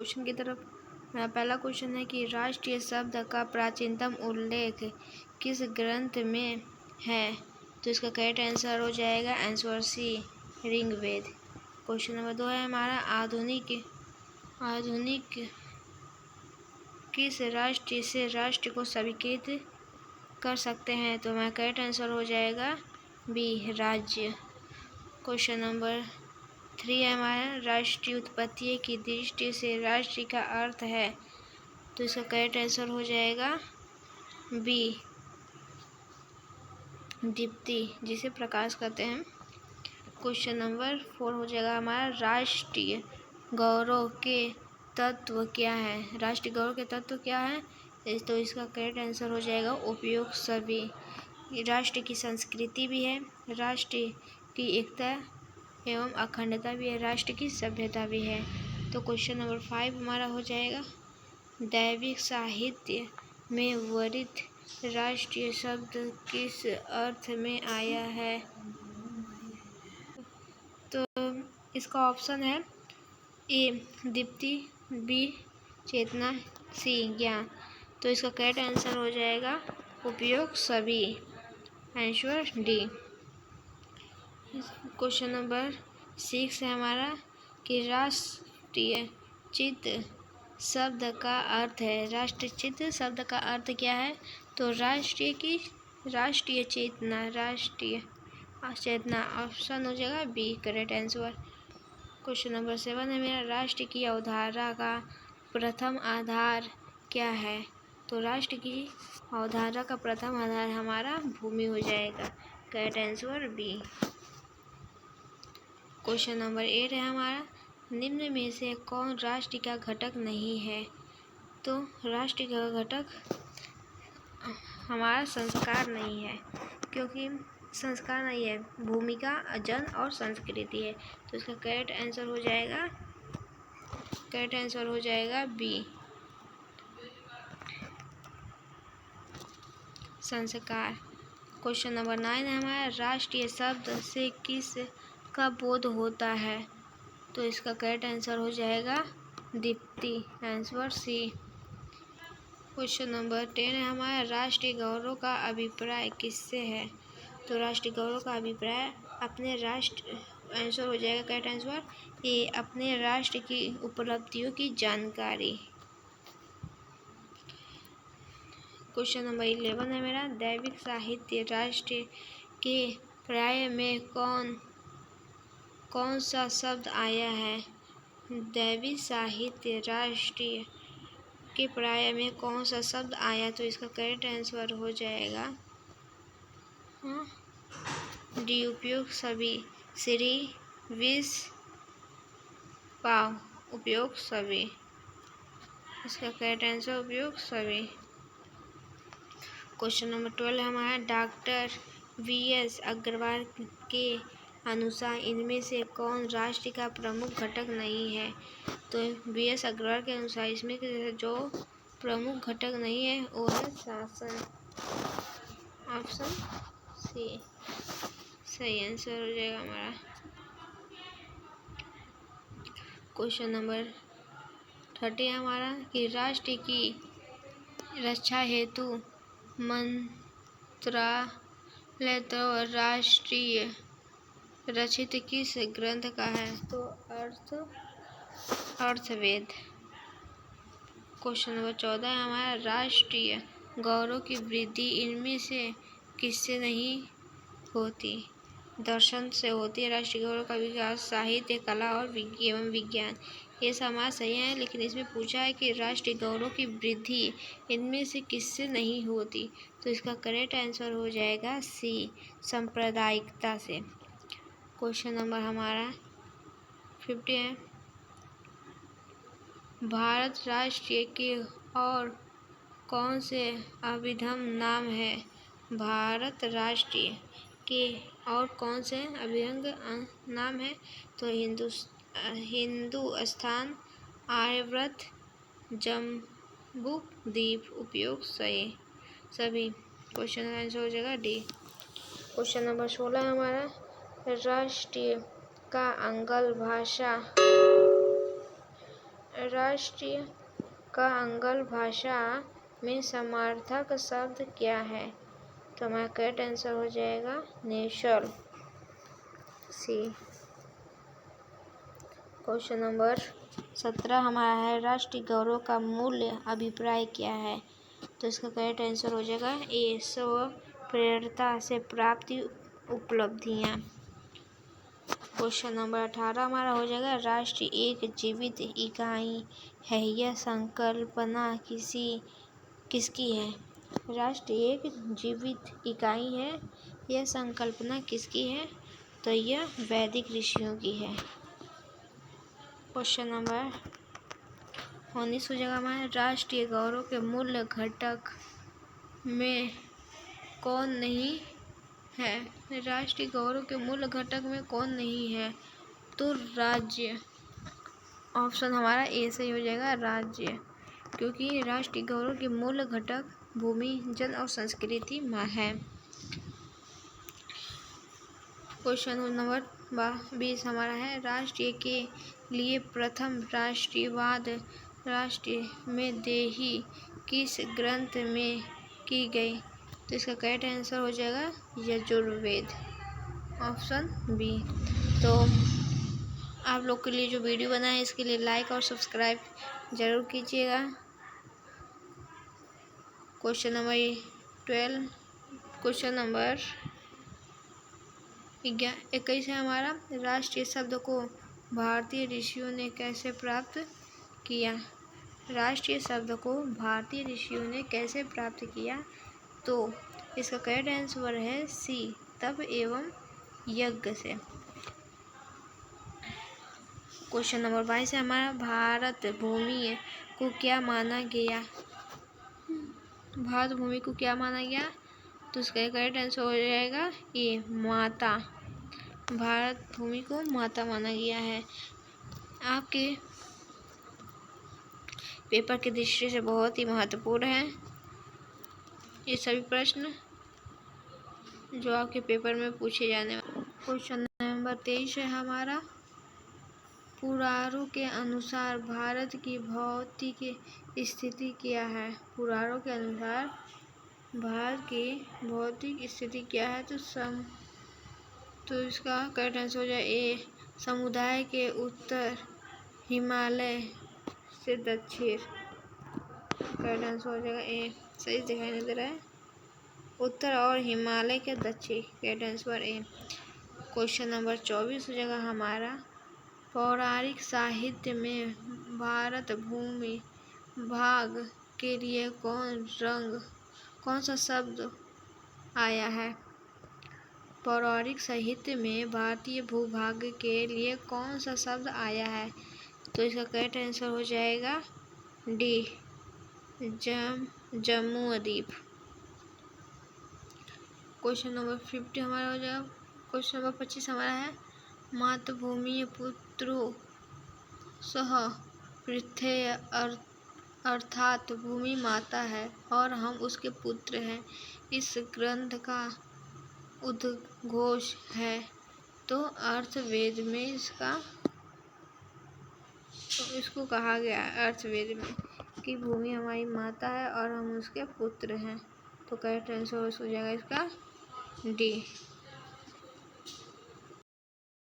Question की तरफ। मेरा पहला क्वेश्चन है कि राष्ट्रीय शब्द का प्राचीनतम उल्लेख किस ग्रंथ में है? तो इसका करेक्ट आंसर हो जाएगा answer c, Rigveda. Question number 2 है हमारा आधुनिक किस राष्ट्र से राष्ट्र को स्वीकृत कर सकते हैं? तो हमारा करेक्ट आंसर हो जाएगा बी, राज्य। क्वेश्चन नंबर 3 है हमारा राष्ट्रीय उत्पत्ति की दृष्टि से राष्ट्र का अर्थ है? तो इसका करेक्ट आंसर हो जाएगा बी, दीप्ति, जिसे प्रकाश कहते हैं। क्वेश्चन नंबर 4 हो जाएगा हमारा राष्ट्रीय गौरव के तत्व क्या है? राष्ट्रीय गौरव के तत्व क्या है? तो इसका करेक्ट आंसर हो जाएगा उपयोग सभी। राष्ट्र की संस्कृति भी है, राष्ट्र की एकता एवं अखंडता भी है, राष्ट्र की सभ्यता भी है। तो क्वेश्चन नंबर 5 हमारा हो जाएगा दैविक साहित्य में वर्णित राष्ट्रीय शब्द किस अर्थ में आया है? तो इसका ऑप्शन है ए, दीप्ति, बी, चेतना, सी, ज्ञान। तो इसका करेक्ट आंसर हो जाएगा उपयोग सभी, आंसर डी। क्वेश्चन नंबर 6 है हमारा कि राष्ट्रीय चित्त शब्द का अर्थ है? राष्ट्रीय चित्त शब्द का अर्थ क्या है? तो राष्ट्रीय चेतना ऑप्शन हो जाएगा b, correct answer. Question number 7 है मेरा राष्ट्र की अवधारणा का प्रथम आधार क्या है? तो राष्ट्र की अवधारणा का प्रथम आधार हमारा भूमि हो जाएगा, correct answer b. Question number 8 है हमारा निम्न में से कौन राष्ट्र का घटक नहीं है? तो राष्ट्र का घटक हमारा संस्कार नहीं है, क्योंकि संस्कार नहीं है, भूमिका, जन और संस्कृति है। तो इसका करेक्ट आंसर हो जाएगा बी, संस्कार। क्वेश्चन नंबर 9 है हमारा राष्ट्रीय शब्द से किस का बोध होता है? तो इसका करेक्ट आंसर हो जाएगा दीप्ति, आंसर सी। क्वेश्चन नंबर 10 है हमारा राष्ट्रीय गौरव का अभिप्राय किससे है? तो राष्ट्रीय गौरव का अभिप्राय अपने राष्ट्र, आंसर हो जाएगा करेक्ट आंसर ए, अपने राष्ट्र की उपलब्धियों की जानकारी। क्वेश्चन नंबर 11 है मेरा दैविक साहित्य राष्ट्र के पर्याय में कौन सा शब्द आया है? दैविक साहित्य राष्ट्रीय के पर्याय में कौन सा शब्द आया? तो इसका करेक्ट आंसर हो जाएगा डी, उपयोग सभी, श्री, विष, पाव, उपयोग सभी। इसका करेक्ट आंसर उपयोग सभी। क्वेश्चन नंबर 12 हमारा डॉक्टर वी.एस. अग्रवाल के अनुसार इनमें से कौन राष्ट्र का प्रमुख घटक नहीं है? तो वी.एस. अग्रवाल के अनुसार इसमें जो प्रमुख घटक नहीं है वो है शासन, ऑप्शन सी, सही आंसर हो जाएगा हमारा। क्वेश्चन नंबर 30 हमारा कि राष्ट्र की रक्षा हेतु मंत्रालय तो राष्ट्रीय रचित किस ग्रंथ का है? तो अर्थवेद। क्वेश्चन नंबर 14 है हमारा राष्ट्रीय गौरव की वृद्धि इनमें से किससे नहीं होती? दर्शन से होती है। राष्ट्रीय गौरव का विकास साहित्य, कला और एवं विज्ञान, ये समाज सही है, लेकिन इसमें पूछा है कि राष्ट्रीय गौरव की वृद्धि इनमें से किससे नहीं होती? तो इसका करेक्ट आंसर हो जाएगा सी, सांप्रदायिकता से। क्वेश्चन नंबर हमारा 50 है भारत राष्ट्र के और कौन से अभिधम नाम है? भारत राष्ट्र के और कौन से अभिधम नाम है? तो हिंदुस्तान, आर्यव्रत, जम्बूद्वीप, उपयोग सभी। क्वेश्चन आंसर हो जाएगा डी। क्वेश्चन नंबर 16 हमारा राष्ट्र का अंगल भाषा राष्ट्रीय का आंग्ल भाषा में समार्थक शब्द क्या है? तो हमारा करेक्ट आंसर हो जाएगा नेशनल, सी। क्वेश्चन नंबर 17 हमारा है, राष्ट्रीय गौरव का मूल्य अभिप्राय क्या है? तो इसका करेक्ट आंसर हो जाएगा ए, स्व प्रेरणा से प्राप्त उपलब्धियां। क्वेश्चन नंबर 18 हमारा हो जाएगा, राष्ट्र एक जीवित इकाई है, यह संकल्पना किसकी है? राष्ट्र एक जीवित इकाई है, यह संकल्पना किसकी है? तो यह वैदिक ऋषियों की है। क्वेश्चन नंबर 19 हो जाएगा हमारा, राष्ट्रीय गौरव के मूल घटक में कौन नहीं है? राष्ट्रीय गौरव के मूल घटक में कौन नहीं है? तो राज्य। ऑप्शन हमारा ए सही हो जाएगा, राज्य, क्योंकि राष्ट्रीय गौरव के मूल घटक भूमि, जन और संस्कृति में है। क्वेश्चन नंबर 20 हमारा है, राष्ट्रीय के लिए प्रथम राष्ट्रीयवाद राष्ट्रीय में देही किस ग्रंथ में की गई? तो इसका करेक्ट आंसर हो जाएगा यजुर्वेद, ऑप्शन बी। तो आप लोग के लिए जो वीडियो बना है इसके लिए लाइक और सब्सक्राइब जरूर कीजिएगा। क्वेश्चन नंबर 12, क्वेश्चन नंबर 21 है हमारा, राष्ट्रीय शब्द को भारतीय ऋषियों ने कैसे प्राप्त किया? राष्ट्रीय शब्द को भारतीय ऋषियों ने कैसे प्राप्त किया? तो इसका करेक्ट आंसर है सी, तप एवं यज्ञ से। क्वेश्चन नंबर 22 है हमारा, भारत भूमि को क्या माना गया? भारत भूमि को क्या माना गया? तो इसका करेक्ट आंसर हो जाएगा ए, माता। भारत भूमि को माता माना गया है। आपके पेपर की दृष्टि से बहुत ही महत्वपूर्ण है ये सभी प्रश्न जो आपके पेपर में पूछे जाने वाले। क्वेश्चन नंबर 23 है हमारा, पुराणों के अनुसार भारत की भौतिक स्थिति क्या है? पुराणों के अनुसार भारत की भौतिक स्थिति क्या है? तो इसका करेक्ट आंसर हो जाए ए, समुदाय के उत्तर, हिमालय से दक्षिण। करेक्ट आंसर हो जाएगा ए, सही दिखाई नहीं दे रहा है, उत्तर और हिमालय के दक्षिण। Correct answer A. Question number 24 हो जाएगा हमारा, पौराणिक साहित्य में भारत भूमि भाग के लिए कौन सा शब्द आया है? पौराणिक साहित्य में भारतीय भूभाग के लिए कौन सा शब्द आया है? तो इसका करेक्ट आंसर हो जाएगा डी, जम्मू द्वीप। क्वेश्चन नंबर 50 हमारा हो जाएगा। क्वेश्चन नंबर 25 हमारा है, मातृभूमि पुत्रो सह पृथ्वी अर्थात भूमि माता है और हम उसके पुत्र हैं। इस ग्रंथ का उद्घोष है, तो अर्थवेद में इसको कहा गया है, अर्थवेद में, कि भूमि हमारी माता है और हम उसके पुत्र हैं। तो करेक्ट आंसर हो जाएगा इसका डी।